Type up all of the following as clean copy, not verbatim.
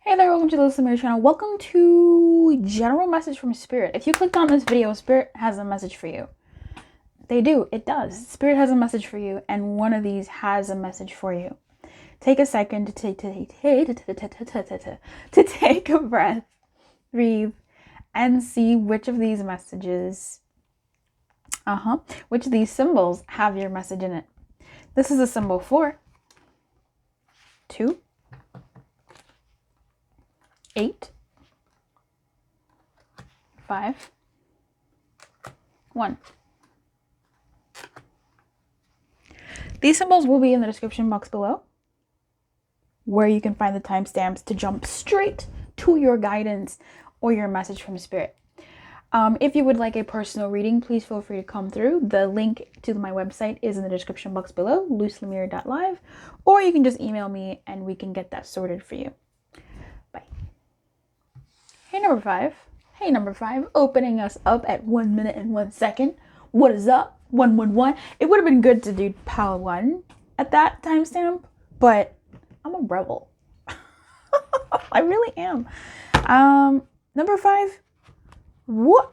Hey there, welcome to the LuzLumiere channel. Welcome to General Message from Spirit. If you clicked on this video, Spirit has a message for you. They do, it does. Spirit has a message for you, and one of these has a message for you. Take a second to take a breath, breathe, and see which of these messages, which of these symbols have your message in it. This is a symbol 4, 2, 8, 5, 1. These symbols will be in the description box below, where you can find the timestamps to jump straight to your guidance or your message from Spirit. If you would like a personal reading, please feel free to come through. The link to my website is in the description box below, LuzLumiere.live, or you can just email me and we can get that sorted for you. Bye. Hey number 5. Hey number 5, opening us up at 1 minute and 1 second. What is up? 111. It would have been good to do pile 1 at that timestamp, but I'm a rebel. I really am. Number 5. Why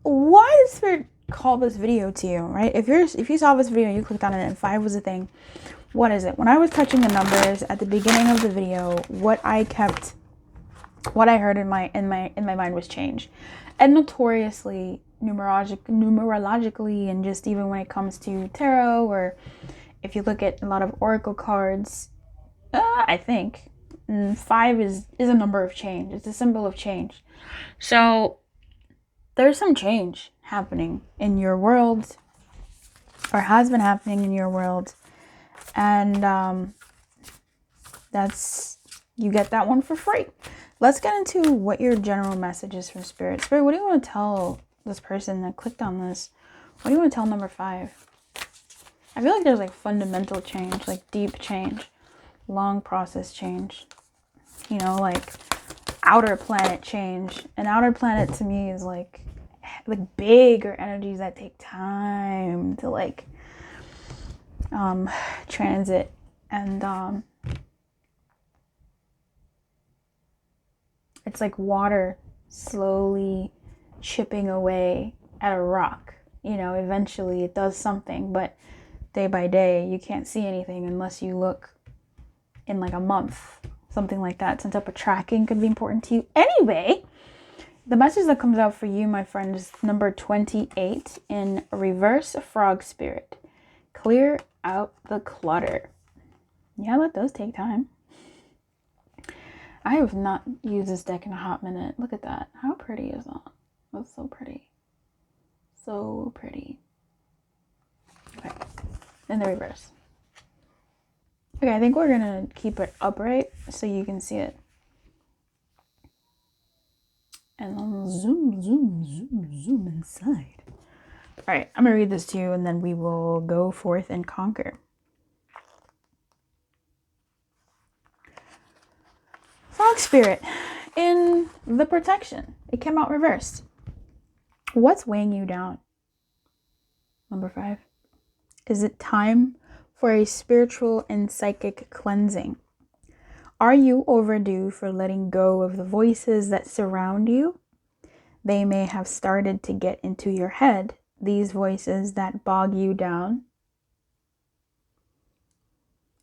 did Spirit call this video to you, right? If you saw this video and you clicked on it and 5 was a thing, what is it? When I was touching the numbers at the beginning of the video, what I heard in my mind was change. And notoriously numerologically, and just even when it comes to tarot, or if you look at a lot of oracle cards, I think 5 is a number of change. It's a symbol of change. So there's some change happening in your world, or has been happening in your world, and you get that one for free. Let's get into what your general message is from Spirit. Spirit, what do you want to tell this person that clicked on this? What do you want to tell number 5? I feel like there's like fundamental change, like deep change, long process change. You know, like outer planet change. And outer planet to me is like bigger energies that take time to like transit, and it's like water slowly chipping away at a rock. You know, eventually it does something, but day by day you can't see anything unless you look in like a month, something like that. Some type of tracking could be important to you. Anyway, the message that comes out for you, my friend, is number 28 in reverse frog spirit. Clear out the clutter. Yeah, that does take time. I have not used this deck in a hot minute. Look at that. How pretty is that? That's so pretty. So pretty. Okay. In the reverse. Okay, I think we're going to keep it upright so you can see it. And then zoom inside. All right, I'm going to read this to you and then we will go forth and conquer. Frog spirit, in the protection, it came out reversed. What's weighing you down? Number 5. Is it time for a spiritual and psychic cleansing? Are you overdue for letting go of the voices that surround you? They may have started to get into your head, these voices that bog you down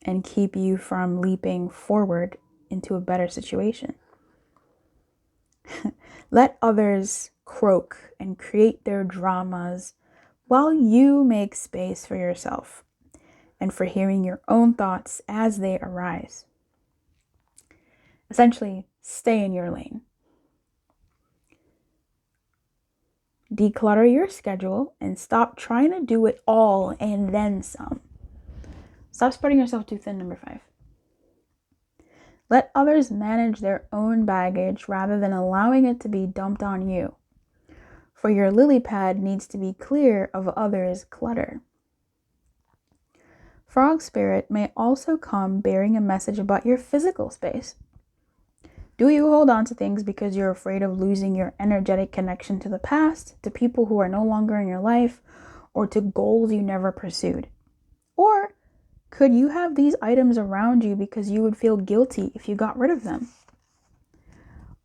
and keep you from leaping forward into a better situation. Let others croak and create their dramas while you make space for yourself and for hearing your own thoughts as they arise. Essentially, stay in your lane. Declutter your schedule and stop trying to do it all and then some. Stop spreading yourself too thin, number 5. Let others manage their own baggage rather than allowing it to be dumped on you. For your lily pad needs to be clear of others' clutter. Frog spirit may also come bearing a message about your physical space. Do you hold on to things because you're afraid of losing your energetic connection to the past, to people who are no longer in your life, or to goals you never pursued? Or could you have these items around you because you would feel guilty if you got rid of them?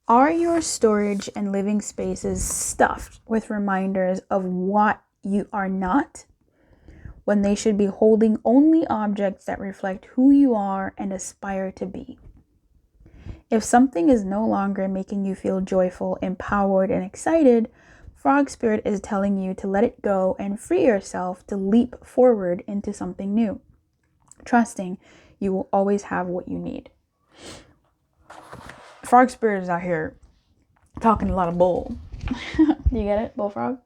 Are your storage and living spaces stuffed with reminders of what you are not, when they should be holding only objects that reflect who you are and aspire to be? If something is no longer making you feel joyful, empowered, and excited, Frog Spirit is telling you to let it go and free yourself to leap forward into something new, trusting you will always have what you need. Frog Spirit is out here talking a lot of bull. You get it, bullfrog?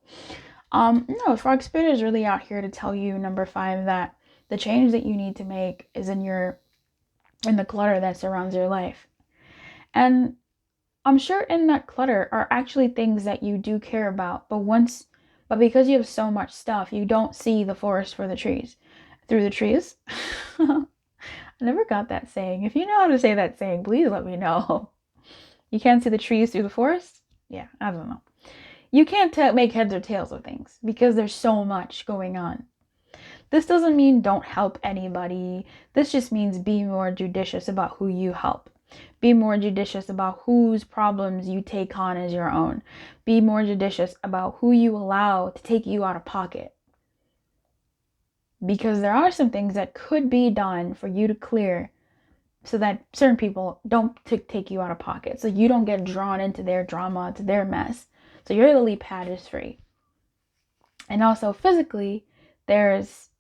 No, Frog Spirit is really out here to tell you, number 5, that the change that you need to make is in the clutter that surrounds your life. And I'm sure in that clutter are actually things that you do care about, but because you have so much stuff, you don't see the forest for the trees. Through the trees? I never got that saying. If you know how to say that saying, please let me know. You can't see the trees through the forest? Yeah, I don't know. You can't make heads or tails of things because there's so much going on. This doesn't mean don't help anybody. This just means be more judicious about who you help. Be more judicious about whose problems you take on as your own. Be more judicious about who you allow to take you out of pocket. Because there are some things that could be done for you to clear so that certain people don't take you out of pocket. So you don't get drawn into their drama, to their mess. So your lily pad is free. And also physically, there's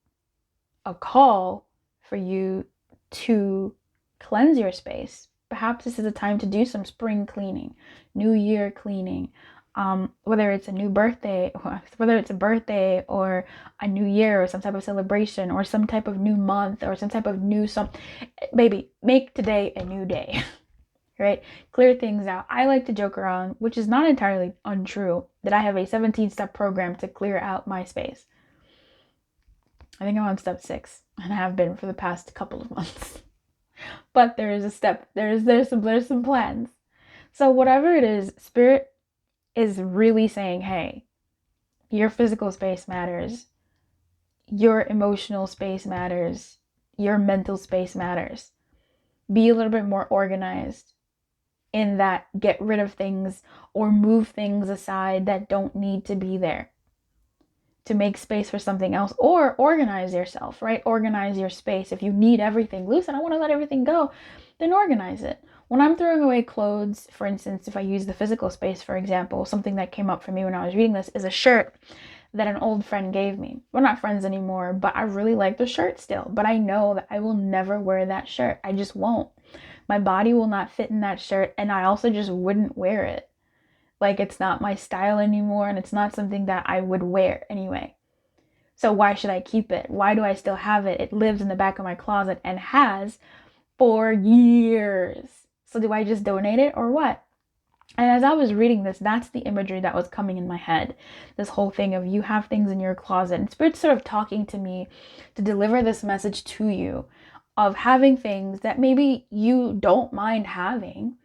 a call for you to cleanse your space. Perhaps this is a time to do some spring cleaning, New Year cleaning, whether it's a new birthday, whether it's a birthday or a new year or some type of celebration or some type of new month or some type of new baby, make today a new day, right? Clear things out. I like to joke around, which is not entirely untrue, that I have a 17-step program to clear out my space. I think I'm on step 6 and I have been for the past couple of months. But there is a step, there's some plans. So whatever it is, Spirit is really saying, hey, your physical space matters. Your emotional space matters. Your mental space matters. Be a little bit more organized in that. Get rid of things or move things aside that don't need to be there to make space for something else, or organize yourself, right? Organize your space. If you need everything loose and I want to let everything go, then organize it. When I'm throwing away clothes, for instance, if I use the physical space, for example, something that came up for me when I was reading this is a shirt that an old friend gave me. We're not friends anymore, but I really like the shirt still. But I know that I will never wear that shirt. I just won't. My body will not fit in that shirt, and I also just wouldn't wear it. Like, it's not my style anymore, and it's not something that I would wear anyway. So why should I keep it? Why do I still have it? It lives in the back of my closet and has for years. So do I just donate it or what? And as I was reading this, that's the imagery that was coming in my head. This whole thing of you have things in your closet. And Spirit's sort of talking to me to deliver this message to you of having things that maybe you don't mind having,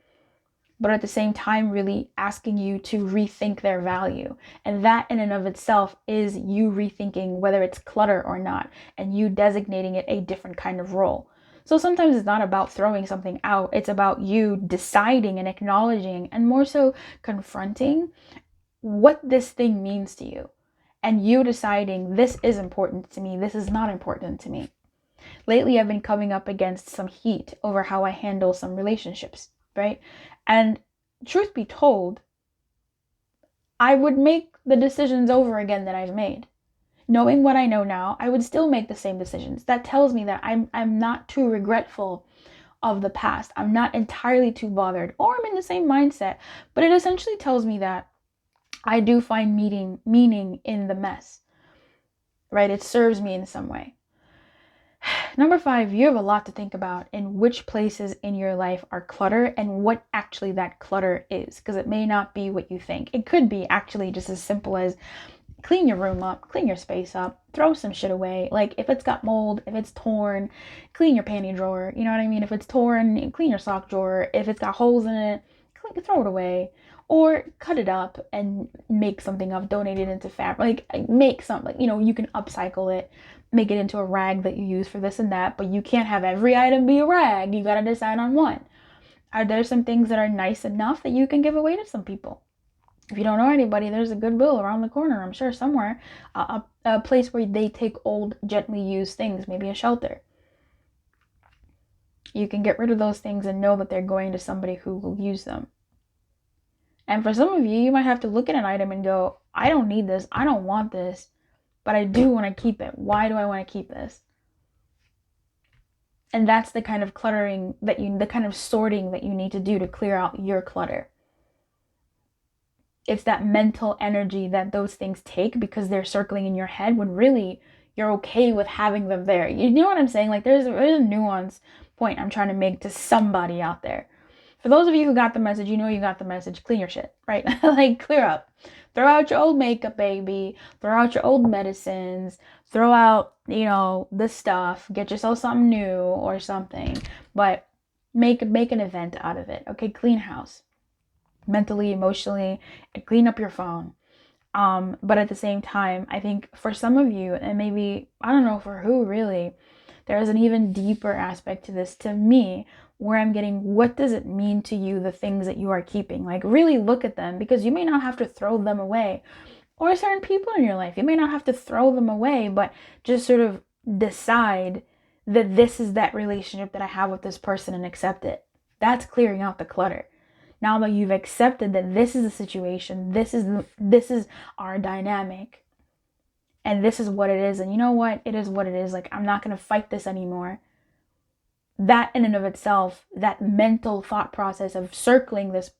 but at the same time really asking you to rethink their value. And that in and of itself is you rethinking whether it's clutter or not, and you designating it a different kind of role. So sometimes it's not about throwing something out, it's about you deciding and acknowledging and more so confronting what this thing means to you. And you deciding, this is important to me, this is not important to me. Lately, I've been coming up against some heat over how I handle some relationships, right? And truth be told, I would make the decisions over again that I've made. Knowing what I know now, I would still make the same decisions. That tells me that I'm not too regretful of the past. I'm not entirely too bothered, or I'm in the same mindset. But it essentially tells me that I do find meaning in the mess, right? It serves me in some way. Number 5, you have a lot to think about in which places in your life are clutter and what actually that clutter is, because it may not be what you think. It could be actually just as simple as clean your room up, clean your space up, throw some shit away. Like if it's got mold, if it's torn, clean your panty drawer. You know what I mean? If it's torn, clean your sock drawer. If it's got holes in it, throw it away. Or cut it up and make something up, donate it into fabric. Like make something, you can upcycle it, make it into a rag that you use for this and that, but you can't have every item be a rag. You got to decide on one. Are there some things that are nice enough that you can give away to some people? If you don't know anybody, there's a Goodwill around the corner, I'm sure, somewhere. A place where they take old, gently used things, maybe a shelter. You can get rid of those things and know that they're going to somebody who will use them. And for some of you, you might have to look at an item and go, I don't need this, I don't want this, but I do want to keep it. Why do I want to keep this? And that's the kind of cluttering the kind of sorting that you need to do to clear out your clutter. It's that mental energy that those things take because they're circling in your head when really you're okay with having them there. You know what I'm saying? Like there's a nuance point I'm trying to make to somebody out there. For those of you who got the message, you know you got the message. Clean your shit, right? Like clear up. Throw out your old makeup, baby. Throw out your old medicines. Throw out, this stuff. Get yourself something new or something. But make an event out of it. Okay, clean house. Mentally, emotionally, and clean up your phone. But at the same time, I think for some of you, and maybe, I don't know for who really, there is an even deeper aspect to this, to me, where I'm getting, what does it mean to you, the things that you are keeping? Like really look at them, because you may not have to throw them away. Or certain people in your life, you may not have to throw them away, but just sort of decide that this is that relationship that I have with this person and accept it. That's clearing out the clutter. Now that you've accepted that this is the situation, this is our dynamic, and this is what it is, and you know what? It is what it is. Like, I'm not going to fight this anymore. That in and of itself, that mental thought process of circling this,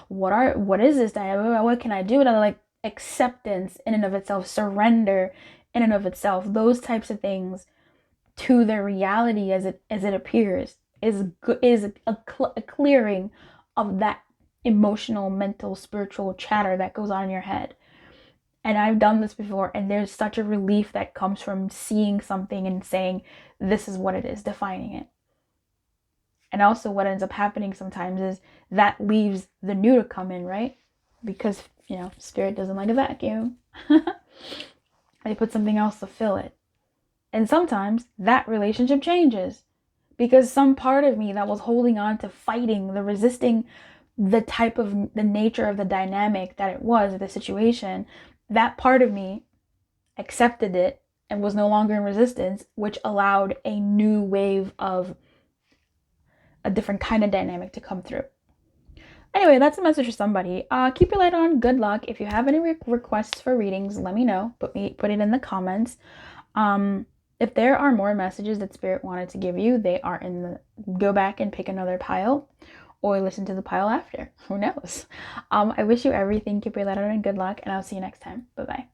what is this? What can I do? And like acceptance in and of itself, surrender in and of itself, those types of things to their reality as it appears is a clearing of that emotional, mental, spiritual chatter that goes on in your head. And I've done this before, and there's such a relief that comes from seeing something and saying, this is what it is, defining it. And also what ends up happening sometimes is that leaves the new to come in, right? Because, spirit doesn't like a vacuum. They put something else to fill it. And sometimes that relationship changes. Because some part of me that was holding on to fighting, the resisting, the nature of the dynamic that it was, the situation, that part of me accepted it and was no longer in resistance, which allowed a new wave of a different kind of dynamic to come through. Anyway, that's a message for somebody. Keep your light on. Good luck. If you have any requests for readings, let me know. Put it in the comments. If there are more messages that Spirit wanted to give you, they are go back and pick another pile or listen to the pile after. Who knows? I wish you everything. Keep your light on and good luck, and I'll see you next time. Bye-bye.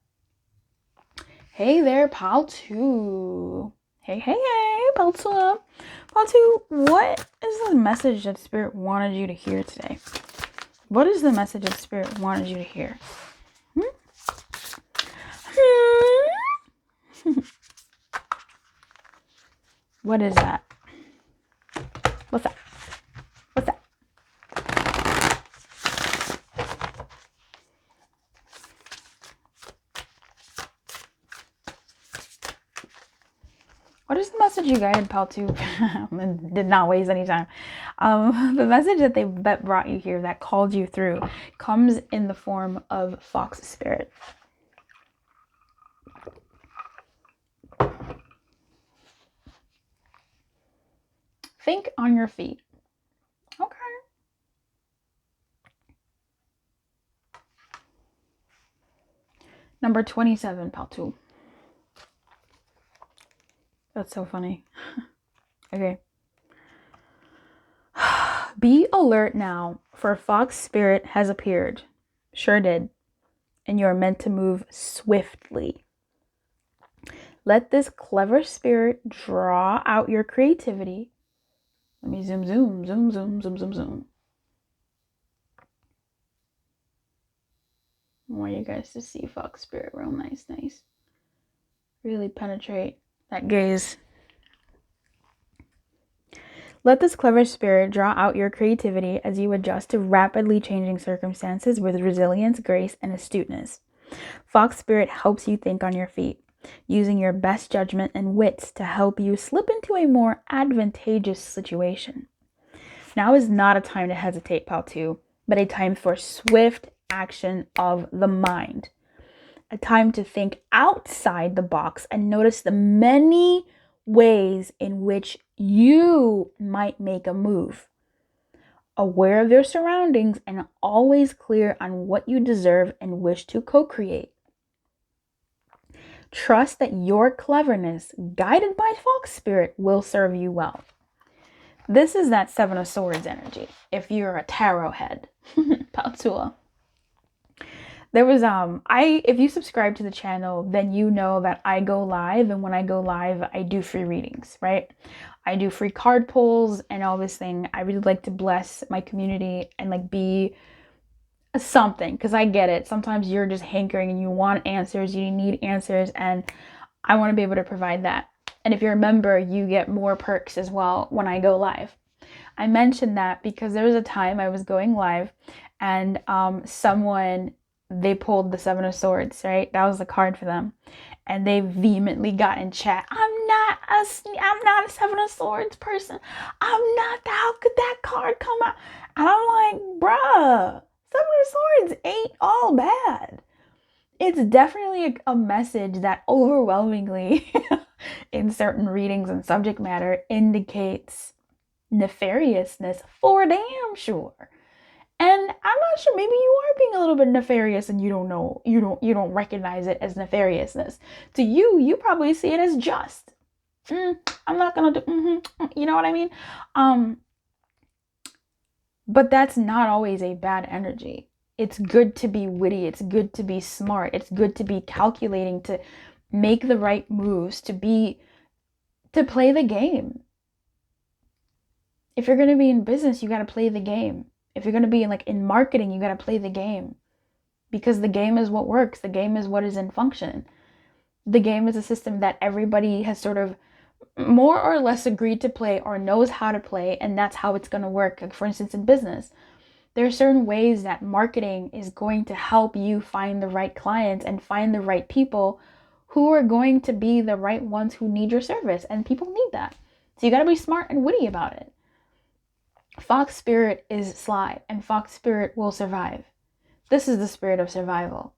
Hey there, pile 2. Hey, pile 2. Pile 2, what is the message that Spirit wanted you to hear today? What is the message that Spirit wanted you to hear? What is that? What's that? What's that? What is the message you guided Pal to? Did not waste any time. The message that brought you here, that called you through, comes in the form of Fox Spirit. Think on your feet. Okay. Number 27, Paltu. That's so funny. Okay. Be alert now, for Fox Spirit has appeared. Sure did. And you are meant to move swiftly. Let this clever spirit draw out your creativity. Let me zoom. I want you guys to see Fox Spirit real nice. Really penetrate that gaze. Let this clever spirit draw out your creativity as you adjust to rapidly changing circumstances with resilience, grace, and astuteness. Fox Spirit helps you think on your feet, using your best judgment and wits to help you slip into a more advantageous situation. Now is not a time to hesitate, pal 2, but a time for swift action of the mind. A time to think outside the box and notice the many ways in which you might make a move. Aware of your surroundings and always clear on what you deserve and wish to co-create. Trust that your cleverness, guided by Fox Spirit, will serve you well. This is that Seven of Swords energy, if you're a tarot head. Paltua. There was, if you subscribe to the channel, then you know that I go live, and when I go live, I do free readings, right? I do free card pulls and all this thing. I really like to bless my community and like be something, because I get it. Sometimes you're just hankering and you want answers, you need answers, and I want to be able to provide that. And if you're a member, you get more perks as well when I go live. I mentioned that because there was a time I was going live and someone, they pulled the Seven of Swords, right? That was the card for them. And they vehemently got in chat, I'm not a Seven of Swords person. I'm not, how could that card come out? And I'm like, bruh, Seven of Swords ain't all bad. It's definitely a message that overwhelmingly in certain readings and subject matter indicates nefariousness for damn sure. And I'm not sure, maybe you are being a little bit nefarious and you don't know, you don't recognize it as nefariousness. To you, you probably see it as just. I'm not gonna do, you know what I mean? But that's not always a bad energy. It's good to be witty. It's good to be smart. It's good to be calculating, to make the right moves, to play the game. If you're going to be in business, you got to play the game. If you're going to be in marketing, you got to play the game, because the game is what works. The game is what is in function. The game is a system that everybody has sort of more or less agreed to play or knows how to play, and that's how it's going to work. Like for instance, in business, there are certain ways that marketing is going to help you find the right clients and find the right people who are going to be the right ones who need your service, and people need that. So you got to be smart and witty about it. Fox Spirit is sly, and Fox Spirit will survive. This is the spirit of survival.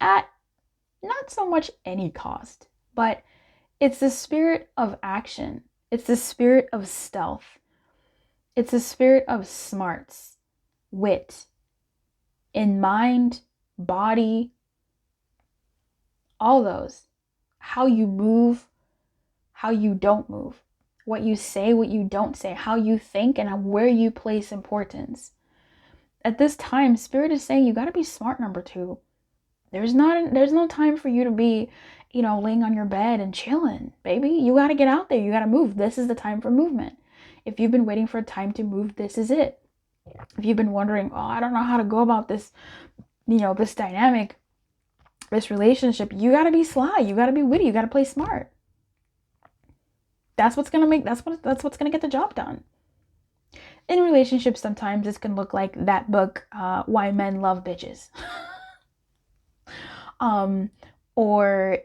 At not so much any cost, but it's the spirit of action. It's the spirit of stealth. It's the spirit of smarts, wit, in mind, body, all those. How you move, how you don't move. What you say, what you don't say, how you think, and where you place importance. At this time, Spirit is saying you got to be smart, number 2. There's no time for you to be, laying on your bed and chilling, baby. You got to get out there. You got to move. This is the time for movement. If you've been waiting for a time to move, this is it. If you've been wondering, oh, I don't know how to go about this, this dynamic, this relationship, you got to be sly. You got to be witty. You got to play smart. That's what's going to get the job done. In relationships, sometimes this can look like that book, Why Men Love Bitches. Or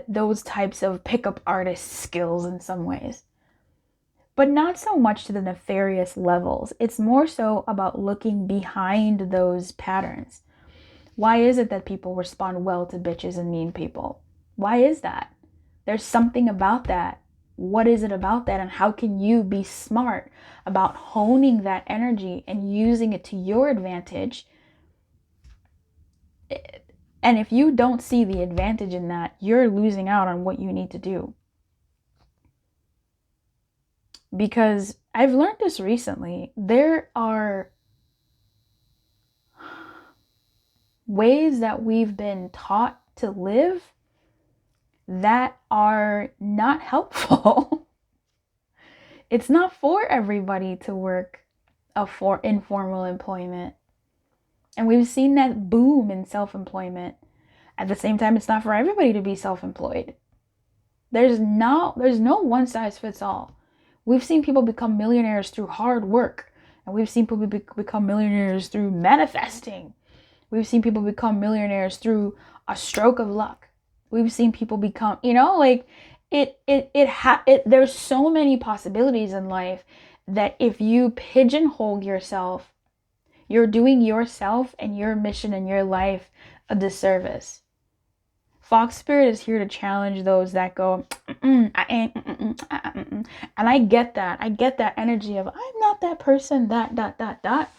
those types of pickup artist skills in some ways. But not so much to the nefarious levels. It's more so about looking behind those patterns. Why is it that people respond well to bitches and mean people? Why is that? There's something about that. What is it about that? And how can you be smart about honing that energy and using it to your advantage? And if you don't see the advantage in that, you're losing out on what you need to do. Because I've learned this recently. There are ways that we've been taught to live that are not helpful. It's not for everybody to work for informal employment. And we've seen that boom in self-employment. At the same time, it's not for everybody to be self-employed. There's no one size fits all. We've seen people become millionaires through hard work. And we've seen people become millionaires through manifesting. We've seen people become millionaires through a stroke of luck. We've seen people become, there's so many possibilities in life. that if you pigeonhole yourself, you're doing yourself and your mission in your life a disservice. Fox Spirit is here to challenge those that go, I ain't, and I get that. I get that energy of, I'm not that person, that.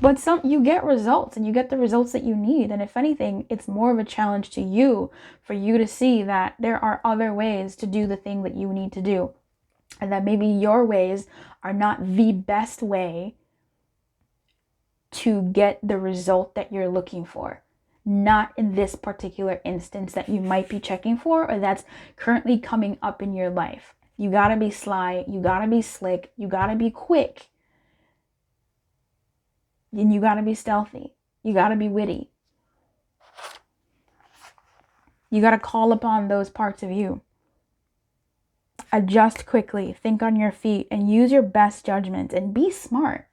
But you get results, and you get the results that you need. And if anything, it's more of a challenge to you, for you to see that there are other ways to do the thing that you need to do. And that maybe your ways are not the best way to get the result that you're looking for. Not in this particular instance that you might be checking for, or that's currently coming up in your life. You gotta be sly, you gotta be slick, you gotta be quick, and you gotta be stealthy, you gotta be witty. You gotta call upon those parts of you. Adjust quickly, think on your feet, and use your best judgment, and be smart.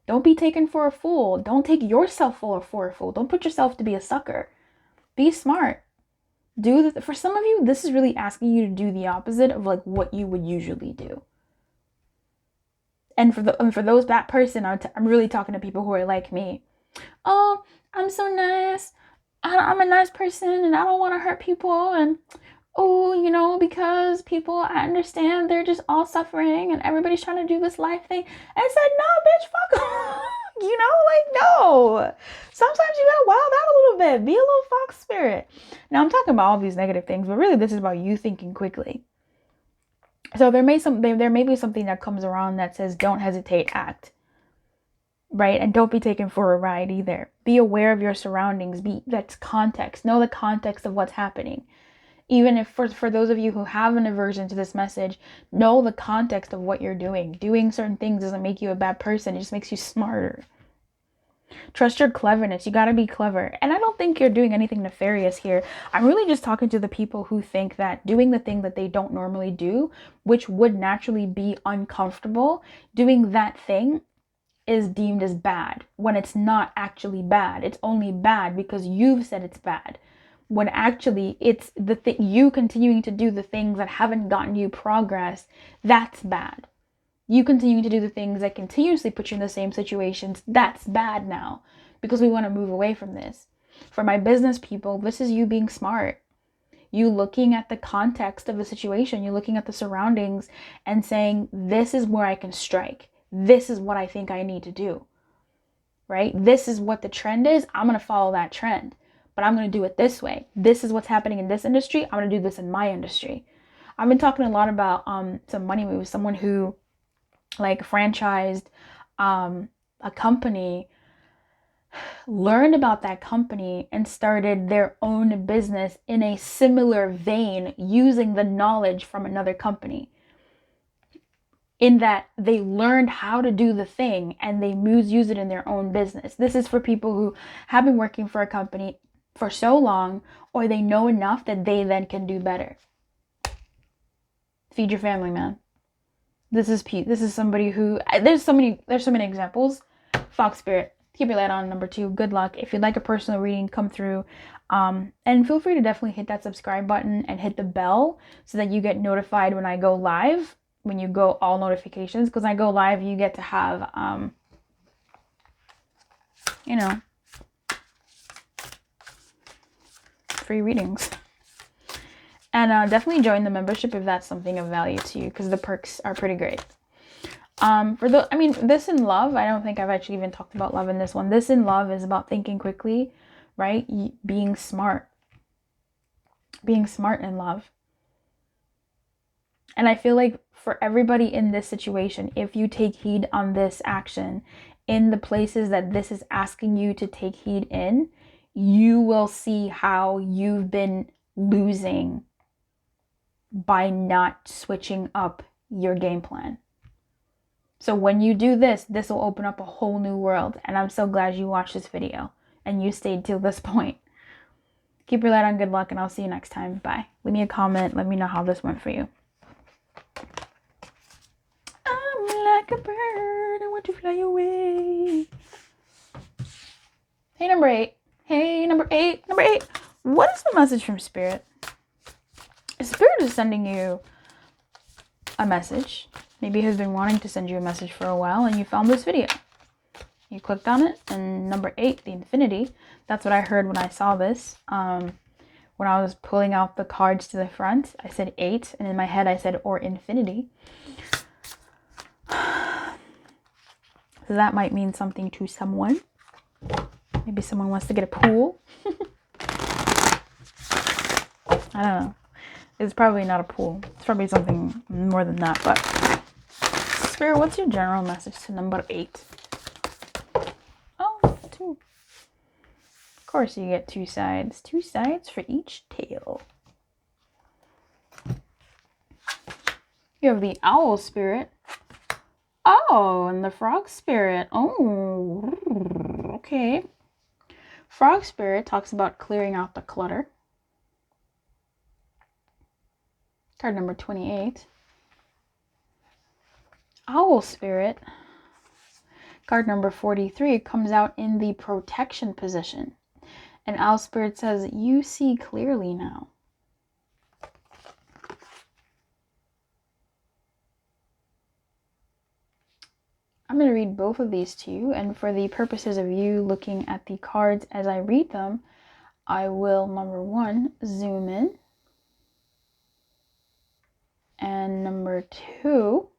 Don't be taken for a fool. Don't take yourself for a fool. Don't put yourself to be a sucker. Be smart. For some of you, this is really asking you to do the opposite of like what you would usually do. And for that person, I'm really talking to people who are like me. Oh, I'm so nice. I'm a nice person, and I don't want to hurt people. And oh, because people, I understand they're just all suffering and everybody's trying to do this life thing. And I said, no, bitch, fuck off. No. Sometimes you gotta wild out a little bit. Be a little fox spirit. Now, I'm talking about all these negative things, but really this is about you thinking quickly. So there may be something that comes around that says, don't hesitate, act. Right? And don't be taken for a ride either. Be aware of your surroundings. That's context. Know the context of what's happening. Even if for those of you who have an aversion to this message, know the context of what you're doing. Doing certain things doesn't make you a bad person. It just makes you smarter. Trust your cleverness. You got to be clever. And I don't think you're doing anything nefarious here. I'm really just talking to the people who think that doing the thing that they don't normally do, which would naturally be uncomfortable, doing that thing is deemed as bad when it's not actually bad. It's only bad because you've said it's bad. When actually it's you continuing to do the things that haven't gotten you progress, that's bad. You continuing to do the things that continuously put you in the same situations, that's bad now, because we want to move away from this. For my business people, this is you being smart. You looking at the context of the situation, you're looking at the surroundings and saying, this is where I can strike. This is what I think I need to do, right? This is what the trend is. I'm going to follow that trend. But I'm going to do it this way. This is what's happening in this industry. I'm going to do this in my industry. I've been talking a lot about some money moves. Someone who like franchised a company, learned about that company and started their own business in a similar vein using the knowledge from another company. In that they learned how to do the thing and they use it in their own business. This is for people who have been working for a company for so long, or they know enough that they then can do better. Feed your family, man. This is somebody who, there's so many examples. Fox Spirit, keep your light on. Number 2, good luck. If you'd like a personal reading, come through. And feel free to definitely hit that subscribe button and hit the bell so that you get notified when I go live, when you go all notifications. Because when I go live, you get to have, free readings. And definitely join the membership if that's something of value to you, because the perks are pretty great. This in love, I don't think I've actually even talked about love in this one. This in love is about thinking quickly, right? Being smart. Being smart in love. And I feel like for everybody in this situation, if you take heed on this action in the places that this is asking you to take heed in, you will see how you've been losing by not switching up your game plan. So when you do this, this will open up a whole new world. And I'm so glad you watched this video and you stayed till this point. Keep your light on, good luck, and I'll see you next time. Bye. Leave me a comment. Let me know how this went for you. I'm like a bird. I want to fly away. Hey, number 8. Hey, number 8. Number 8. What is the message from Spirit? Spirit is sending you a message. maybe has been wanting to send you a message for a while, and you found this video. You clicked on it, and number 8, the infinity, that's what I heard when I saw this. When I was pulling out the cards to the front, I said 8, and in my head I said, or infinity. So that might mean something to someone. Maybe someone wants to get a pool. I don't know. It's probably not a pool. It's probably something more than that. But Spirit, what's your general message to number 8? Oh, 2. Of course you get 2 sides. 2 sides for each tale. You have the owl spirit. Oh, and the frog spirit. Oh, okay. Frog spirit talks about clearing out the clutter. Card number 28. Owl spirit. Card number 43 comes out in the protection position. And owl spirit says, you see clearly now. I'm going to read both of these to you, and for the purposes of you looking at the cards as I read them, I will, number 1, zoom in, and number 2,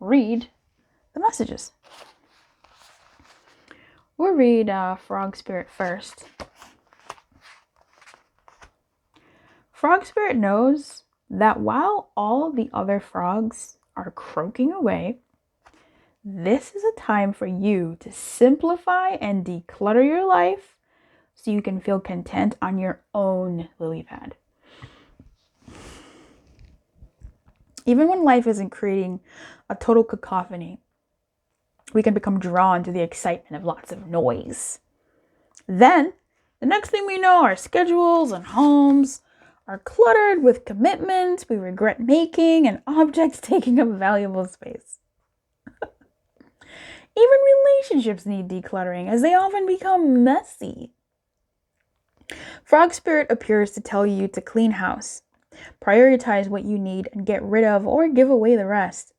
read the messages. We'll read Frog Spirit first. Frog Spirit knows that while all of the other frogs are croaking away, this is a time for you to simplify and declutter your life so you can feel content on your own lily pad. Even when life isn't creating a total cacophony, we can become drawn to the excitement of lots of noise. Then, the next thing we know, our schedules and homes are cluttered with commitments we regret making and objects taking up valuable space. Even relationships need decluttering, as they often become messy. Frog Spirit appears to tell you to clean house, prioritize what you need, and get rid of or give away the rest,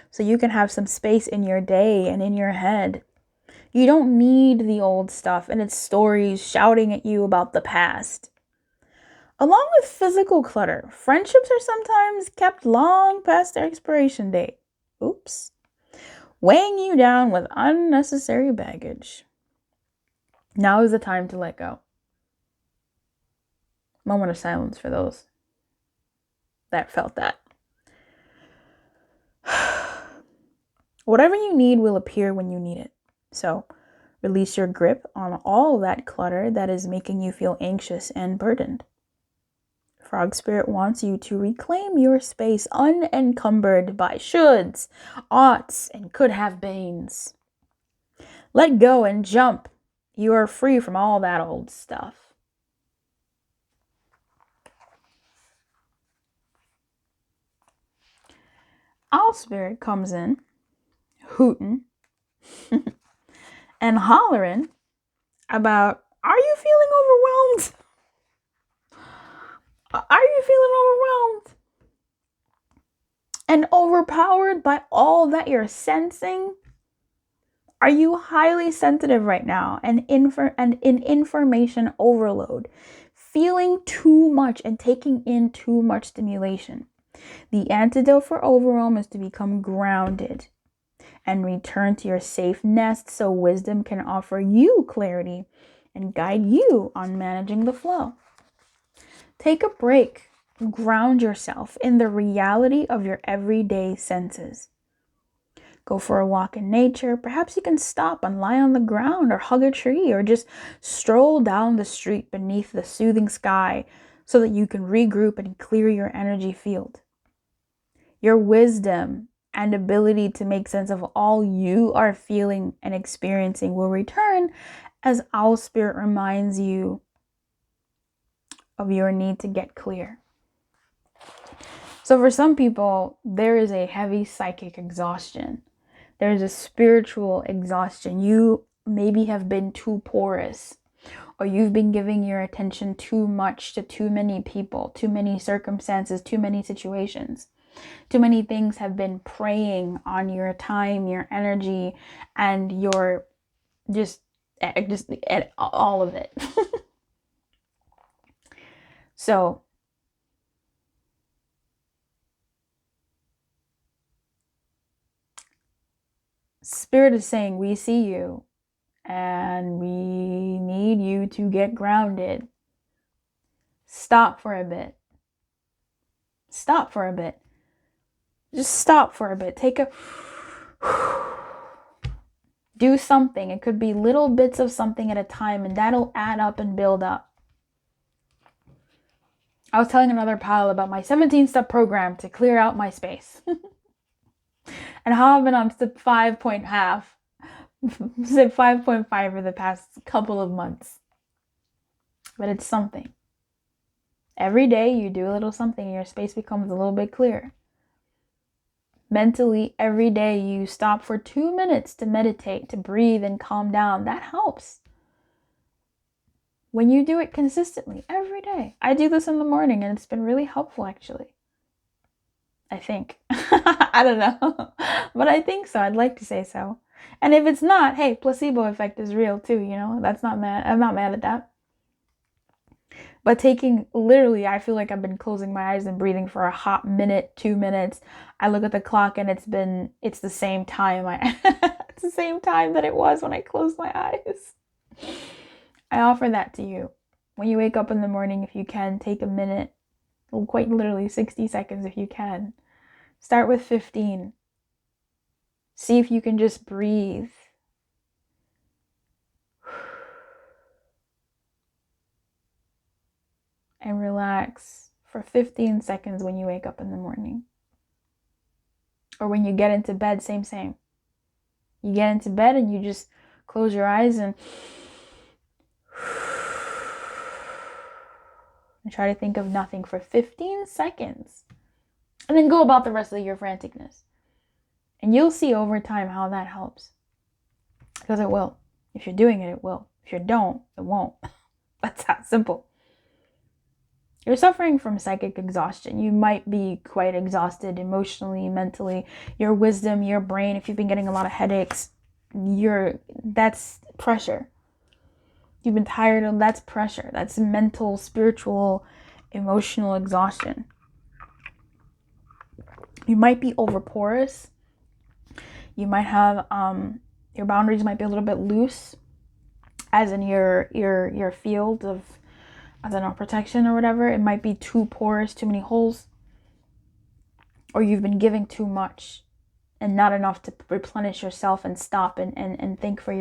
so you can have some space in your day and in your head. You don't need the old stuff and its stories shouting at you about the past. Along with physical clutter, friendships are sometimes kept long past their expiration date. Oops. Weighing you down with unnecessary baggage. Now is the time to let go. Moment of silence for those that felt that. Whatever you need will appear when you need it. So, release your grip on all that clutter that is making you feel anxious and burdened. Frog Spirit wants you to reclaim your space unencumbered by shoulds, oughts, and could have beens. Let go and jump. You are free from all that old stuff. Owl Spirit comes in, hooting and hollering about, are you feeling overwhelmed? Are you feeling overwhelmed and overpowered by all that you're sensing? Are you highly sensitive right now and in information overload, feeling too much and taking in too much stimulation? The antidote for overwhelm is to become grounded and return to your safe nest so wisdom can offer you clarity and guide you on managing the flow. Take a break. Ground yourself in the reality of your everyday senses. Go for a walk in nature. Perhaps you can stop and lie on the ground or hug a tree or just stroll down the street beneath the soothing sky so that you can regroup and clear your energy field. Your wisdom and ability to make sense of all you are feeling and experiencing will return as Owl Spirit reminds you of your need to get clear. So for some people, there is a heavy psychic exhaustion. There's a spiritual exhaustion. You maybe have been too porous, or you've been giving your attention too much to too many people, too many circumstances, too many situations. Too many things have been preying on your time, your energy, and your just all of it. So Spirit is saying, we see you and we need you to get grounded. Stop for a bit. Stop for a bit. Just stop for a bit. Take a... Do something. It could be little bits of something at a time, and that'll add up and build up. I was telling another pal about my 17-step program to clear out my space. And how I've been on step 5.5 for the past couple of months. But it's something. Every day you do a little something and your space becomes a little bit clearer. Mentally, every day you stop for 2 minutes to meditate, to breathe and calm down. That helps. When you do it consistently, every day. I do this in the morning and it's been really helpful, actually. I think. I don't know. But I think so. I'd like to say so. And if it's not, hey, placebo effect is real too, you know? That's not mad. I'm not mad at that. But taking, literally, I feel like I've been closing my eyes and breathing for a hot minute, 2 minutes. I look at the clock and it's the same time. It's the same time that it was when I closed my eyes. I offer that to you. When you wake up in the morning, if you can, take a minute. Quite literally 60 seconds if you can. Start with 15. See if you can just breathe. And relax for 15 seconds when you wake up in the morning. Or when you get into bed, same. You get into bed and you just close your eyes and try to think of nothing for 15 seconds. And then go about the rest of your franticness. And you'll see over time how that helps. Because it will. If you're doing it, it will. If you don't, it won't. That's that simple. You're suffering from psychic exhaustion. You might be quite exhausted emotionally, mentally. Your wisdom, your brain, if you've been getting a lot of headaches, that's pressure. You've been tired, that's pressure. That's mental, spiritual, emotional exhaustion. You might be overporous. You might have, your boundaries might be a little bit loose, as in your field of, I don't know, protection or whatever. It might be too porous, too many holes. Or you've been giving too much and not enough to replenish yourself and stop and think for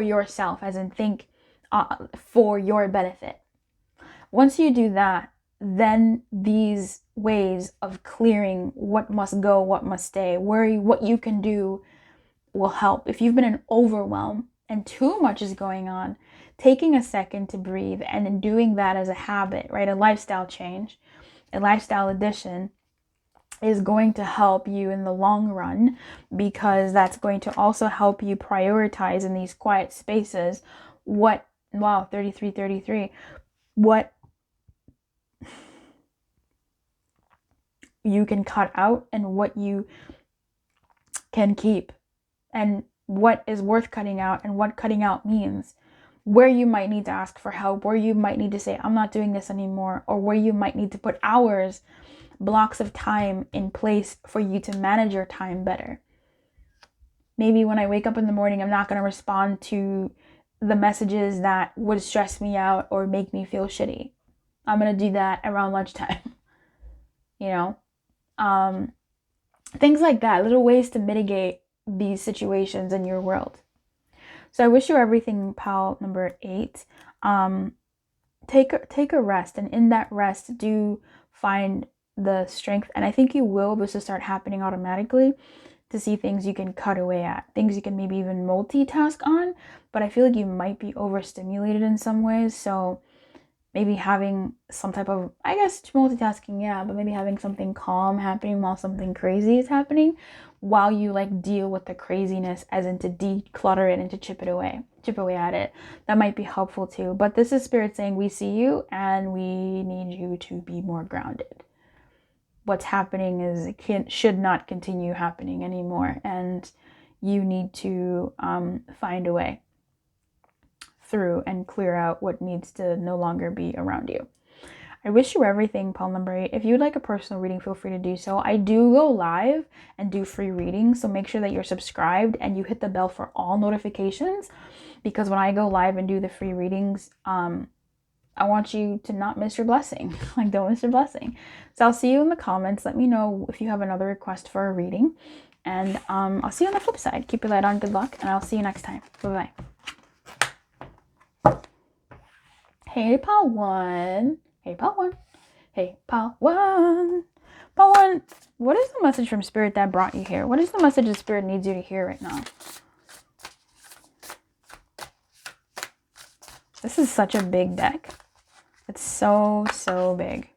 yourself, as in think for your benefit. Once you do that, then these ways of clearing what must go, what must stay, what you can do will help. If you've been in overwhelm and too much is going on, taking a second to breathe and doing that as a habit, right? A lifestyle change, a lifestyle addition is going to help you in the long run, because that's going to also help you prioritize in these quiet spaces what you can cut out and what you can keep, and what is worth cutting out and what cutting out means. Where you might need to ask for help, where you might need to say, I'm not doing this anymore, or where you might need to put hours, blocks of time in place for you to manage your time better. Maybe when I wake up in the morning, I'm not going to respond to the messages that would stress me out or make me feel shitty. I'm going to do that around lunchtime. You know, things like that, little ways to mitigate these situations in your world. So I wish you everything, pal number 8. Take a rest, and in that rest, do find the strength, and I think you will, this will start happening automatically, to see things you can cut away at, things you can maybe even multitask on, but I feel like you might be overstimulated in some ways. So maybe having some type of, I guess multitasking, yeah, but maybe having something calm happening while something crazy is happening, while you like deal with the craziness, as in to declutter it and to chip away at it. That might be helpful too. But this is Spirit saying, we see you and we need you to be more grounded. what's happening is should not continue happening anymore, and you need to find a way through and clear out what needs to no longer be around you. I wish you everything, Pile number 8. If you would like a personal reading, feel free to do so. I do go live and do free readings, so make sure that you're subscribed and you hit the bell for all notifications, because when I go live and do the free readings, I want you to not miss your blessing. Like, don't miss your blessing. So I'll see you in the comments. Let me know if you have another request for a reading. And I'll see you on the flip side. Keep your light on. Good luck. And I'll see you next time. Bye-bye. Hey, Pile 1. Hey, Pile 1. Hey, Pile 1. Pile 1, what is the message from Spirit that brought you here? What is the message that Spirit needs you to hear right now? This is such a big deck. It's so, so big.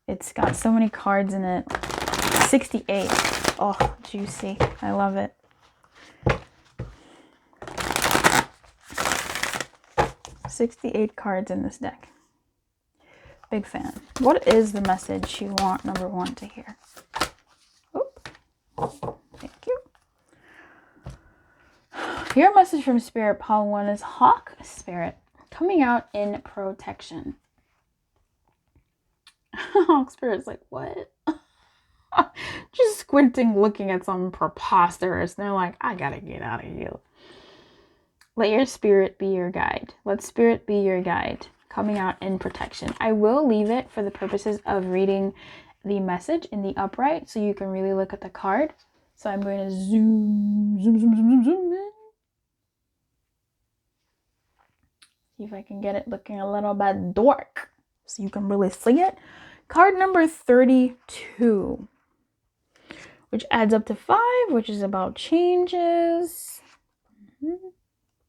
It's got so many cards in it. 68. Oh, juicy. I love it. $68 cards in this deck. Big fan. What is the message you want number 1 to hear? Oh, thank you. Your message from Spirit, Pile 1, is Hawk Spirit coming out in protection. Hawk Spirit's like, what? Just squinting, looking at something preposterous. And they're like, I gotta get out of here. Let your spirit be your guide. Let spirit be your guide. Coming out in protection. I will leave it for the purposes of reading the message in the upright so you can really look at the card. So I'm going to zoom in. See if I can get it looking a little bit dark so you can really see it. Card number 32, which adds up to 5, which is about changes.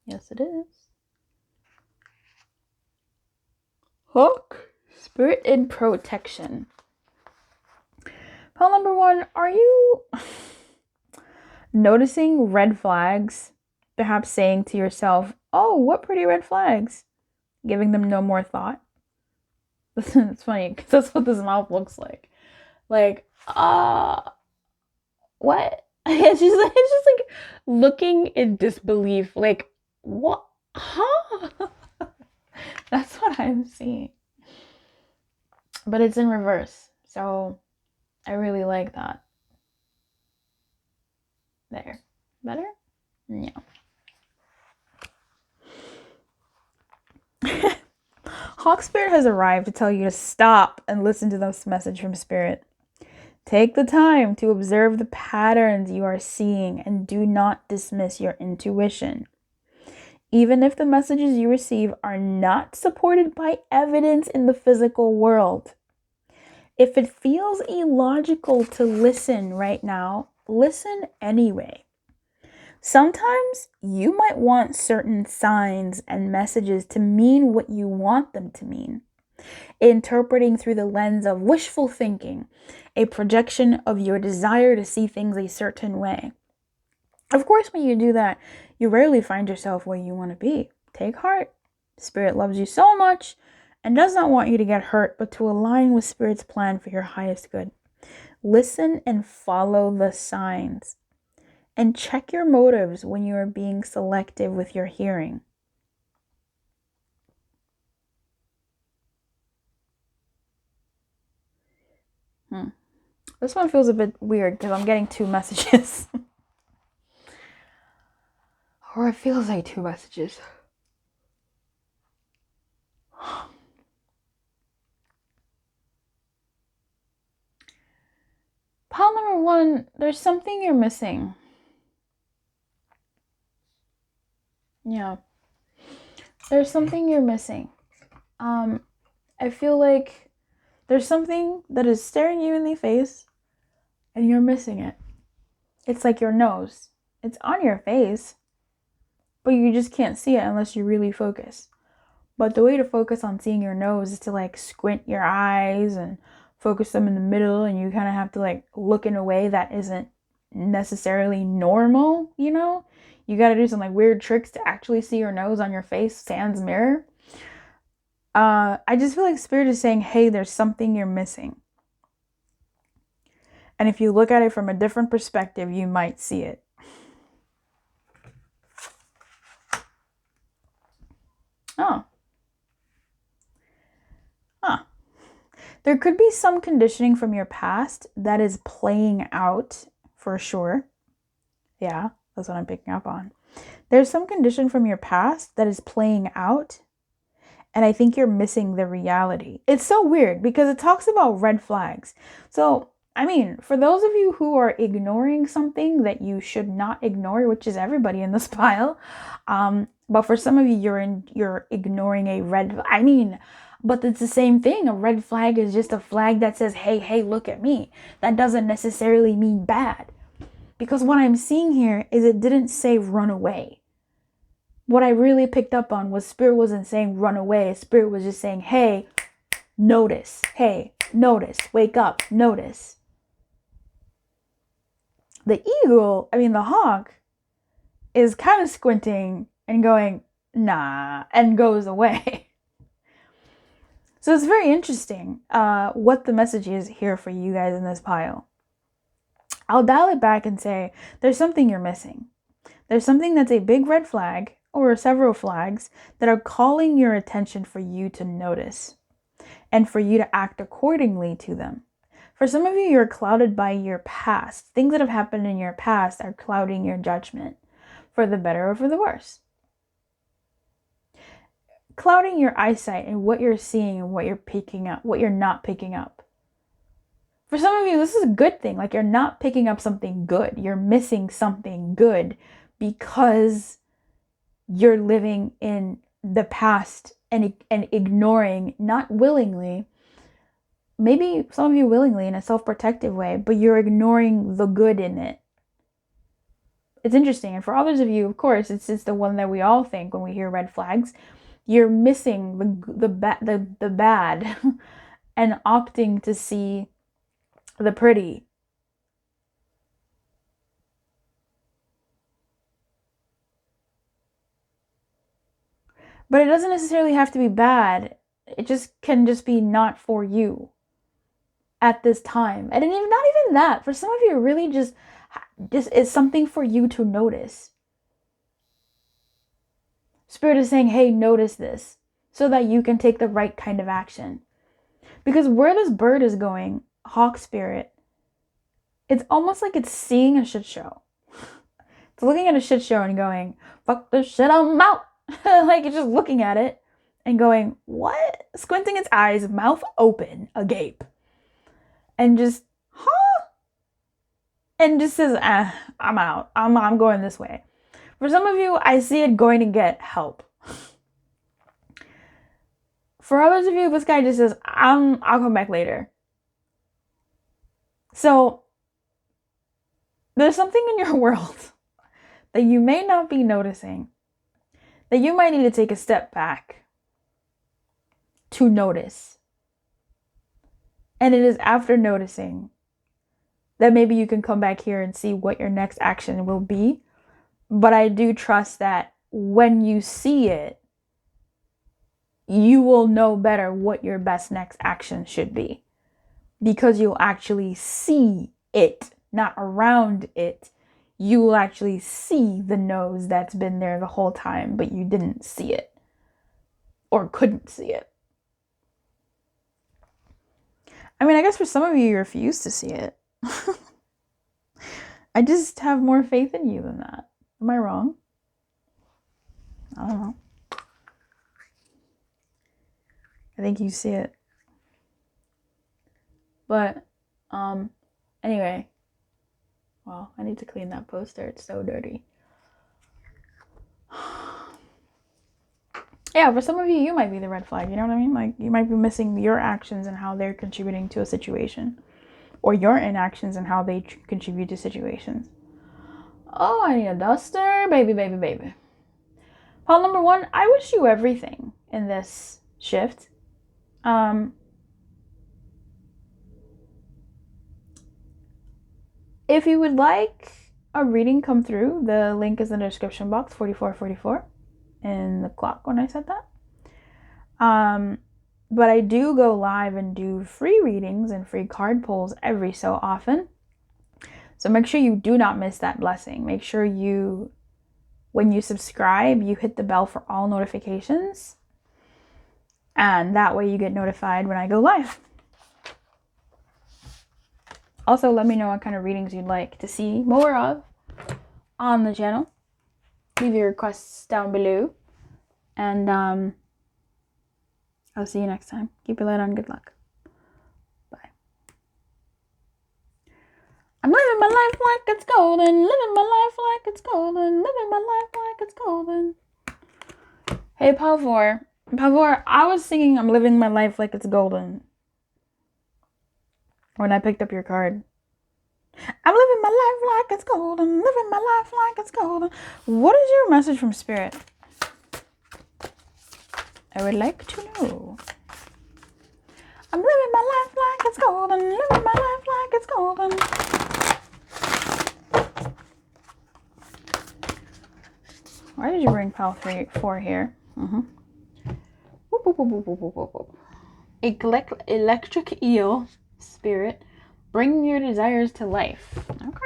Yes, it is. Hawk Spirit in protection. Pile number 1, are you noticing red flags? Perhaps saying to yourself, oh, what pretty red flags? Giving them no more thought. It's funny because that's what this mouth looks like. Like, what? It's just like looking in disbelief. Like, what? Huh? That's what I'm seeing. But it's in reverse. So I really like that. There. Better? Yeah. Hawk Spirit has arrived to tell you to stop and listen to this message from Spirit. Take the time to observe the patterns you are seeing and do not dismiss your intuition. Even if the messages you receive are not supported by evidence in the physical world. If it feels illogical to listen right now, listen anyway. Sometimes you might want certain signs and messages to mean what you want them to mean. Interpreting through the lens of wishful thinking, a projection of your desire to see things a certain way. Of course, when you do that, you rarely find yourself where you want to be. Take heart. Spirit loves you so much and does not want you to get hurt, but to align with Spirit's plan for your highest good. Listen and follow the signs. And check your motives when you are being selective with your hearing. This one feels a bit weird because I'm getting 2 messages. Or it feels like 2 messages. Pile number 1, there's something you're missing. Yeah. There's something you're missing. I feel like there's something that is staring you in the face and you're missing it. It's like your nose. It's on your face, but you just can't see it unless you really focus. But the way to focus on seeing your nose is to like squint your eyes and focus them in the middle, and you kind of have to like look in a way that isn't necessarily normal, you know? You got to do some like weird tricks to actually see your nose on your face, sans mirror. I just feel like Spirit is saying, hey, there's something you're missing. And if you look at it from a different perspective, you might see it. Oh. Huh. There could be some conditioning from your past that is playing out for sure. Yeah, that's what I'm picking up on. There's some condition from your past that is playing out, and I think you're missing the reality. It's so weird because it talks about red flags. So, I mean, for those of you who are ignoring something that you should not ignore, which is everybody in this pile, but for some of you, you're ignoring a red. I mean, but it's the same thing. A red flag is just a flag that says, hey, look at me. That doesn't necessarily mean bad. Because what I'm seeing here is it didn't say run away. What I really picked up on was Spirit wasn't saying run away. Spirit was just saying, hey, notice. Hey, notice. Wake up. Notice. The hawk is kind of squinting and going, nah, and goes away. So it's very interesting what the message is here for you guys in this pile. I'll dial it back and say, there's something you're missing. There's something that's a big red flag or several flags that are calling your attention for you to notice and for you to act accordingly to them. For some of you, you're clouded by your past. Things that have happened in your past are clouding your judgment for the better or for the worse. Clouding your eyesight and what you're seeing and what you're picking up, what you're not picking up. For some of you, this is a good thing. Like, you're not picking up something good. You're missing something good because you're living in the past and ignoring, not willingly, maybe some of you willingly in a self-protective way, but you're ignoring the good in it. It's interesting. And for others of you, of course, it's the one that we all think when we hear red flags. You're missing the bad and opting to see the pretty. But it doesn't necessarily have to be bad. It can just be not for you at this time. And not even that. For some of you, it really just is something for you to notice. Spirit is saying, hey, notice this so that you can take the right kind of action. Because where this bird is going, Hawk Spirit, it's almost like it's seeing a shit show. It's looking at a shit show and going, fuck this shit, I'm out. Like, it's just looking at it and going, what? Squinting its eyes, mouth open, agape. And just, huh? And just says, I'm out. I'm going this way. For some of you, I see it going to get help. For others of you, this guy just says, I'll come back later. So, there's something in your world that you may not be noticing, that you might need to take a step back to notice. And it is after noticing that maybe you can come back here and see what your next action will be. But I do trust that when you see it, you will know better what your best next action should be. Because you'll actually see it, not around it. You will actually see the nose that's been there the whole time, but you didn't see it. Or couldn't see it. I mean, I guess for some of you refuse to see it. I just have more faith in you than that. Am I wrong? I don't know. I think you see it. But, anyway. Well, I need to clean that poster. It's so dirty. Yeah, for some of you, you might be the red flag. You know what I mean? Like, you might be missing your actions and how they're contributing to a situation. Or your inactions and how they contribute to situations. Oh, I need a duster. Baby, baby, baby. Pile number 1, I wish you everything in this shift. If you would like a reading come through, the link is in the description box, 4444, in the clock when I said that. But I do go live and do free readings and free card pulls every so often. So make sure you do not miss that blessing. Make sure you, when you subscribe, you hit the bell for all notifications. And that way you get notified when I go live. Also, let me know what kind of readings you'd like to see more of on the channel. Leave your requests down below. And I'll see you next time. Keep your light on. Good luck. Bye. I'm living my life like it's golden. Living my life like it's golden. Living my life like it's golden. Hey, Pavor. Pavor, I was singing I'm living my life like it's golden when I picked up your card. I'm living my life like it's golden. Living my life like it's golden. What is your message from Spirit? I would like to know. I'm living my life like it's golden. Living my life like it's golden. Why did you bring Pal 4 here? Electric eel, Spirit, bring your desires to life. Okay.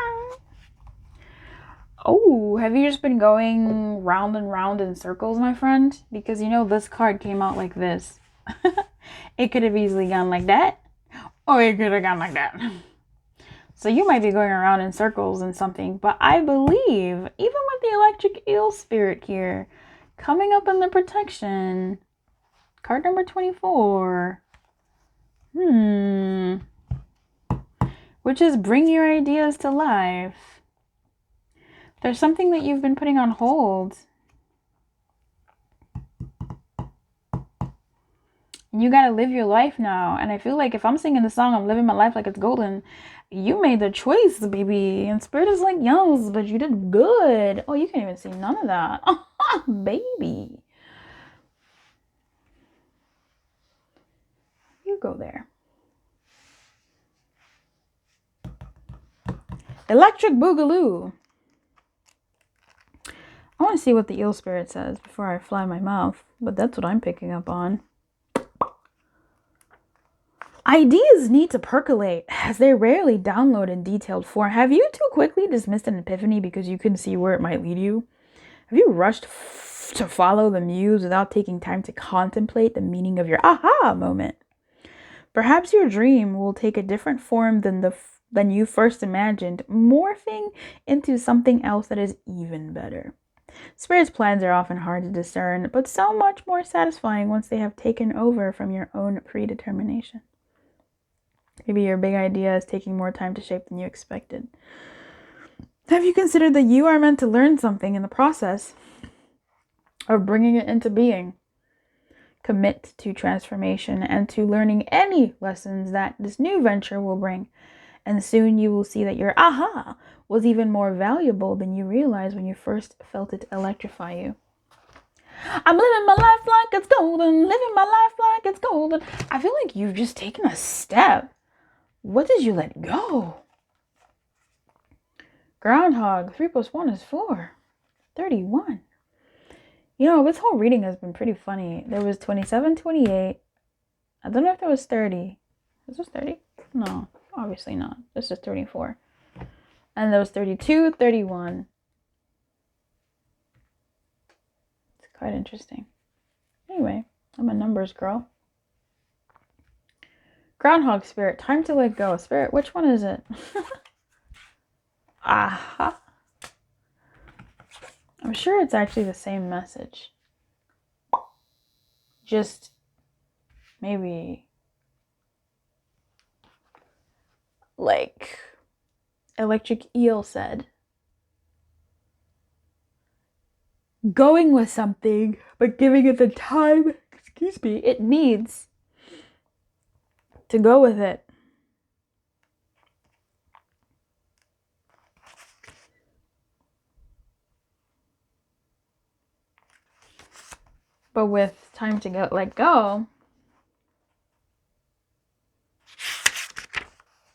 Oh, have you just been going round and round in circles, my friend? Because you know this card came out like this. It could have easily gone like that, or it could have gone like that. So you might be going around in circles and something, but I believe, even with the electric eel spirit here, coming up in the protection, card number 24, which is bring your ideas to life. There's something that you've been putting on hold. And you gotta live your life now. And I feel like if I'm singing the song, I'm living my life like it's golden, you made the choice, baby. And Spirit is like, yes, but you did good. Oh, you can't even see none of that. Baby. You go there. Electric Boogaloo. I want to see what the eel spirit says before I fly my mouth, but that's what I'm picking up on. Ideas need to percolate, as they rarely download in detailed form. Have you too quickly dismissed an epiphany because you couldn't see where it might lead you? Have you rushed to follow the muse without taking time to contemplate the meaning of your aha moment? Perhaps your dream will take a different form than you first imagined, morphing into something else that is even better. Spirit's plans are often hard to discern, but so much more satisfying once they have taken over from your own predetermination. Maybe your big idea is taking more time to shape than you expected. Have you considered that you are meant to learn something in the process of bringing it into being? Commit to transformation and to learning any lessons that this new venture will bring. And soon you will see that your aha was even more valuable than you realized when you first felt it electrify you. I'm living my life like it's golden, living my life like it's golden. I feel like you've just taken a step. What did you let go? Groundhog, 3 + 1 is 4. 31. You know, this whole reading has been pretty funny. There was 27, 28. I don't know if there was 30. Is this 30? No, obviously not. This is 34. And there was 32, 31. It's quite interesting. Anyway, I'm a numbers girl. Groundhog spirit, time to let go. Spirit, which one is it? Aha. I'm sure it's actually the same message. Just maybe like Electric Eel said. Going with something, but giving it the time, it needs to go with it. But with time to let go,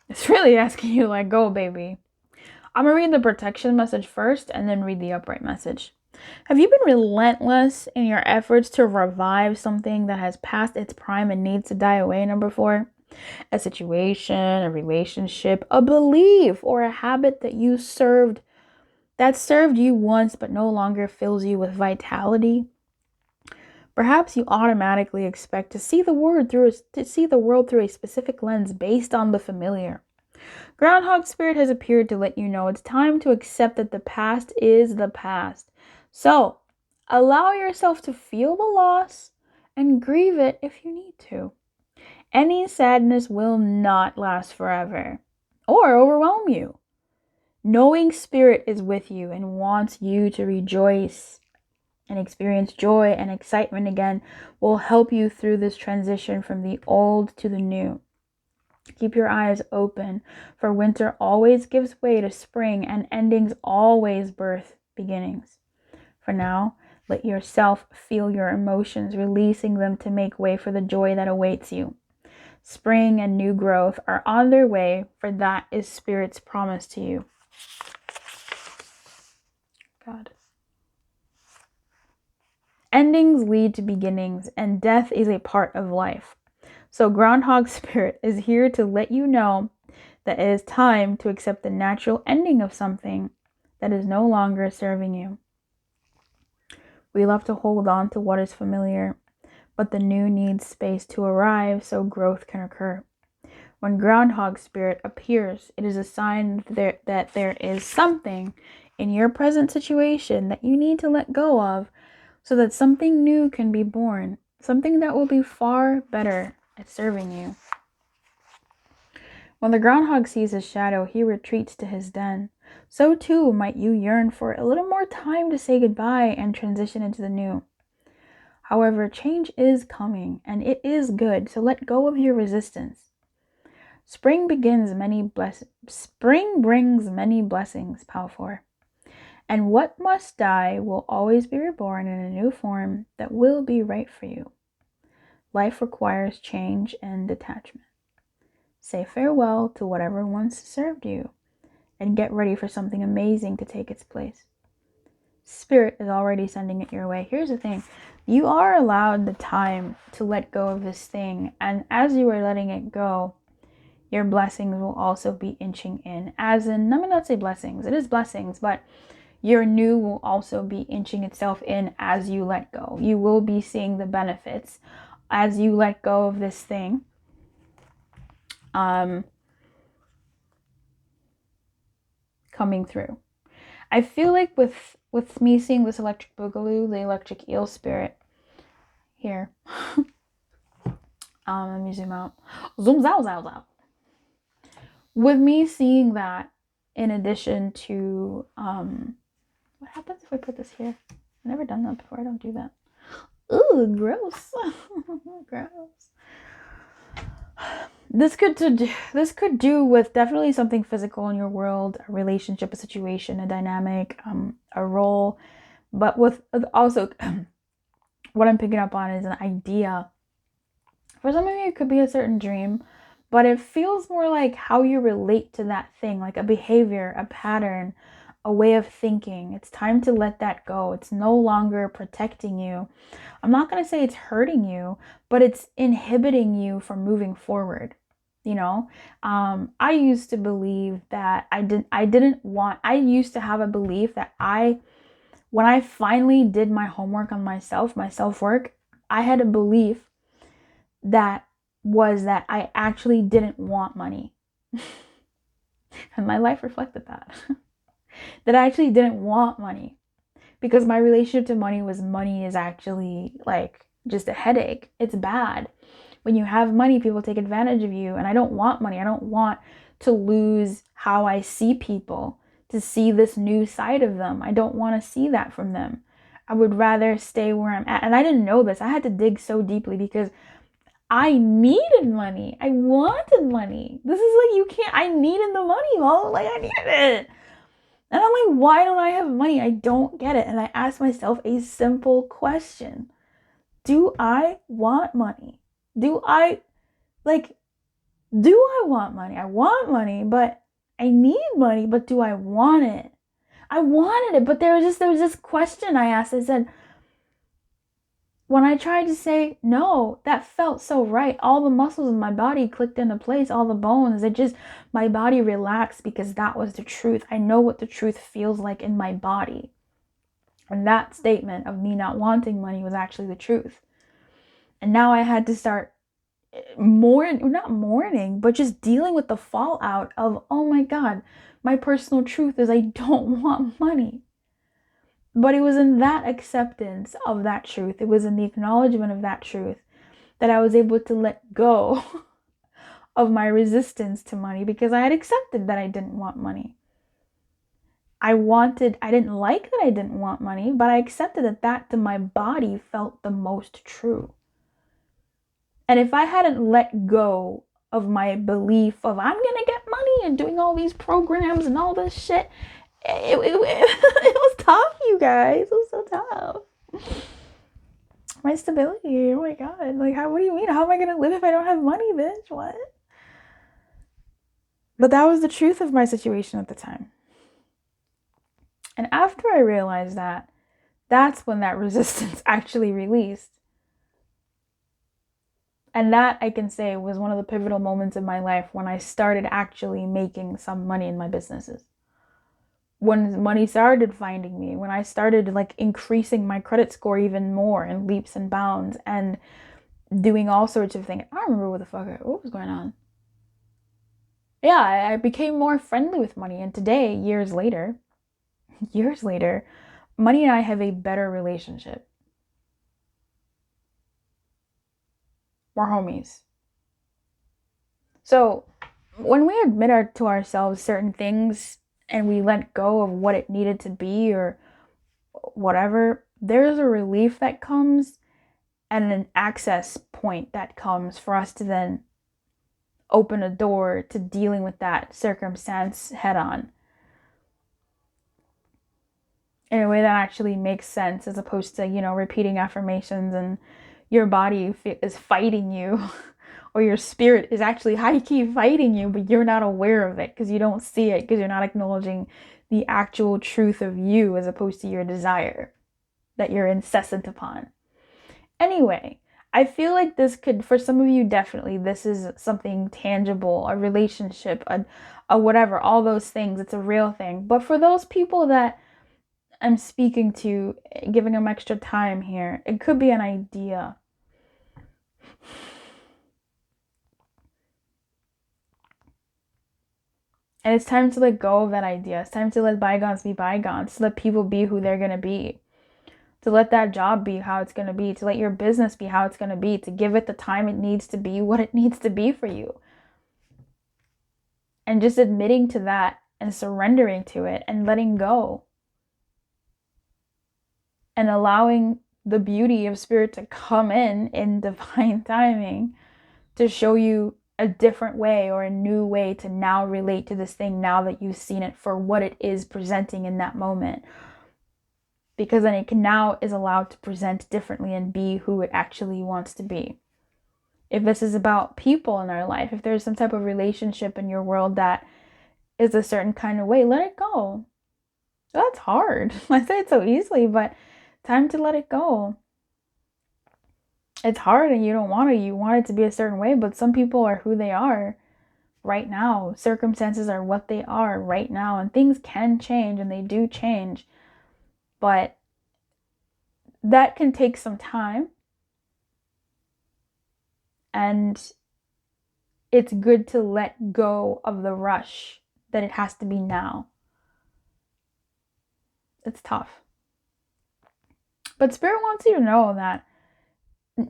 it's really asking you to let go, baby. I'm going to read the protection message first and then read the upright message. Have you been relentless in your efforts to revive something that has passed its prime and needs to die away, number 4? A situation, a relationship, a belief, or a habit that served you once but no longer fills you with vitality. Perhaps you automatically expect to see the world through a specific lens based on the familiar. Groundhog Spirit has appeared to let you know it's time to accept that the past is the past. So, allow yourself to feel the loss and grieve it if you need to. Any sadness will not last forever or overwhelm you. Knowing Spirit is with you and wants you to rejoice and experience joy and excitement again will help you through this transition from the old to the new. Keep your eyes open, for winter always gives way to spring and endings always birth beginnings. For now, let yourself feel your emotions, releasing them to make way for the joy that awaits you. Spring and new growth are on their way, for that is Spirit's promise to you. God. Endings lead to beginnings, and death is a part of life. So Groundhog Spirit is here to let you know that it is time to accept the natural ending of something that is no longer serving you. We love to hold on to what is familiar, but the new needs space to arrive so growth can occur. When Groundhog Spirit appears, it is a sign that there is something in your present situation that you need to let go of so that something new can be born, something that will be far better at serving you. When the groundhog sees his shadow, he retreats to his den. So too might you yearn for a little more time to say goodbye and transition into the new. However, change is coming, and it is good, so let go of your resistance. Spring brings many blessings, Pal 4. And what must die will always be reborn in a new form that will be right for you. Life requires change and detachment. Say farewell to whatever once served you and get ready for something amazing to take its place. Spirit is already sending it your way. Here's the thing. You are allowed the time to let go of this thing, and as you are letting it go, your blessings will also be inching in. As in, let me not say blessings. It is blessings, but your new will also be inching itself in as you let go. You will be seeing the benefits as you let go of this thing. Coming through. I feel like with me seeing this electric boogaloo, the electric eel spirit here. Let me zoom out. Zoom out. With me seeing that, in addition to what happens if I put this here? I've never done that before. I don't do that. Ooh, gross. Gross. This could do with definitely something physical in your world, a relationship, a situation, a dynamic, a role, but with also what I'm picking up on is an idea. For some of you, it could be a certain dream, but it feels more like how you relate to that thing, like a behavior, a pattern, a way of thinking. It's time to let that go. It's no longer protecting you. I'm not going to say it's hurting you, but it's inhibiting you from moving forward. You know, I used to believe that I used to have a belief that when I finally did my homework on myself, my self-work, I had a belief that I actually didn't want money. And my life reflected that. That I actually didn't want money. Because my relationship to money is actually like just a headache. It's bad. When you have money, people take advantage of you. And I don't want money. I don't want to lose how I see people, to see this new side of them. I don't want to see that from them. I would rather stay where I'm at. And I didn't know this. I had to dig so deeply because I needed money. I wanted money. This is like, I needed the money, Mom. Like, I needed it. And I'm like, why don't I have money? I don't get it. And I asked myself a simple question. Do I want money? Do I want money? I want money, but I need money, but do I want it? I wanted it, but there was this question I asked. I said, when I tried to say, no, that felt so right. All the muscles in my body clicked into place, all the bones, my body relaxed because that was the truth. I know what the truth feels like in my body. And that statement of me not wanting money was actually the truth. And now I had to start not mourning, but just dealing with the fallout of, oh my God, my personal truth is I don't want money. But it was in that acceptance of that truth, it was in the acknowledgement of that truth that I was able to let go of my resistance to money, because I had accepted that I didn't want money. I didn't like that I didn't want money, but I accepted that to my body felt the most true. And if I hadn't let go of my belief of I'm gonna get money and doing all these programs and all this shit, it was tough, you guys. It was so tough. My stability, oh my God. Like, what do you mean? How am I gonna live if I don't have money, bitch? What? But that was the truth of my situation at the time. And after I realized that, that's when that resistance actually released. And that, I can say, was one of the pivotal moments in my life when I started actually making some money in my businesses. When money started finding me, when I started like increasing my credit score even more in leaps and bounds and doing all sorts of things. I don't remember what was going on. Yeah, I became more friendly with money. And today, years later, money and I have a better relationship. We're homies. So when we admit to ourselves certain things and we let go of what it needed to be or whatever, there's a relief that comes and an access point that comes for us to then open a door to dealing with that circumstance head on in a way that actually makes sense, as opposed to, repeating affirmations and your body is fighting you or your spirit is actually high-key fighting you, but you're not aware of it because you don't see it, because you're not acknowledging the actual truth of you as opposed to your desire that you're incessant upon. Anyway, I feel like this could, for some of you, definitely, this is something tangible, a relationship, a whatever, all those things. It's a real thing. But for those people that I'm speaking to, giving them extra time here, it could be an idea. And it's time to let go of that idea. It's time to let bygones be bygones, to let people be who they're going to be, to let that job be how it's going to be, to let your business be how it's going to be, to give it the time it needs to be, what it needs to be for you. And just admitting to that and surrendering to it and letting go. And allowing the beauty of spirit to come in divine timing to show you a different way or a new way to now relate to this thing now that you've seen it for what it is presenting in that moment. Because then it now is allowed to present differently and be who it actually wants to be. If this is about people in our life, if there's some type of relationship in your world that is a certain kind of way, let it go. That's hard. I say it so easily, but time to let it go. It's hard and you don't want to. You want it to be a certain way, but some people are who they are right now. Circumstances are what they are right now, and things can change, and they do change. But that can take some time. And it's good to let go of the rush that it has to be now. It's tough. But Spirit wants you to know that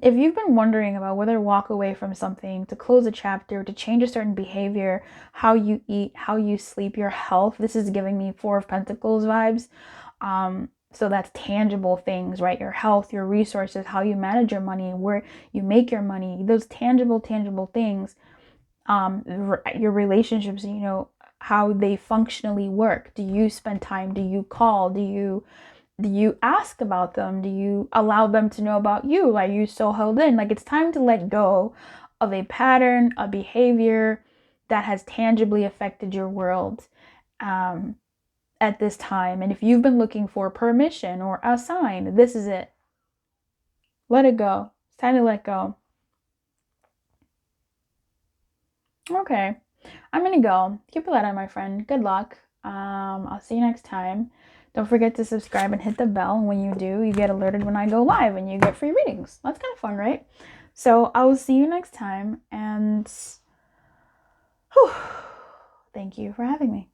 if you've been wondering about whether to walk away from something, to close a chapter, to change a certain behavior, how you eat, how you sleep, your health, this is giving me Four of Pentacles vibes. So that's tangible things, right? Your health, your resources, how you manage your money, where you make your money, those tangible things. Your relationships, how they functionally work. Do you spend time? Do you call? Do you ask about them? Do you allow them to know about you? Are you so held in? Like, it's time to let go of a pattern, a behavior that has tangibly affected your world at this time. And if you've been looking for permission or a sign, this is it. Let it go. It's time to let go. Okay. I'm gonna go. Keep a light on, my friend. Good luck. I'll see you next time. Don't forget to subscribe and hit the bell. When you do, you get alerted when I go live and you get free readings. That's kind of fun, right? So I will see you next time, and whew, thank you for having me.